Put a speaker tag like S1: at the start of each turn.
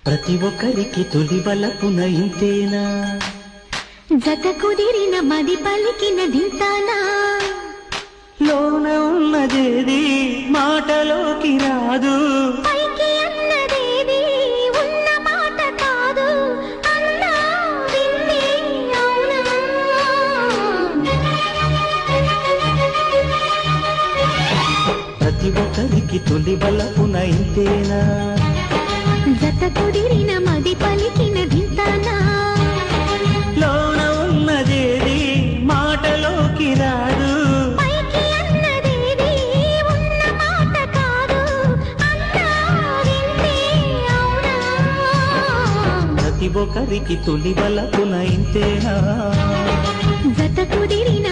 S1: ప్రతి ఒక్కరికి తొలి వలపున ఇంతేనా,
S2: జత కుదిరిన మది పలికిన దింతానా,
S1: లోన ఉన్నదేది మాటలోకి రాదు,
S2: పైకి అన్నదేది ఉన్న మాట కాదు, అన్నా వింది అవునా.
S1: ప్రతి ఒక్కరికి తొలి వలపున ఇంతేనా,
S2: జత కుదిరిన మది పలికిన దింతానా,
S1: లోన ఉన్నదేది మాటలోకి రాదు,
S2: పైకి అన్నదేది ఉన్న మాట కాదు, అన్నా వింది అవునా.
S1: ప్రతి ఒక్కరికి తొలి వలపున ఇంతేనా.
S2: జత కుదిరిన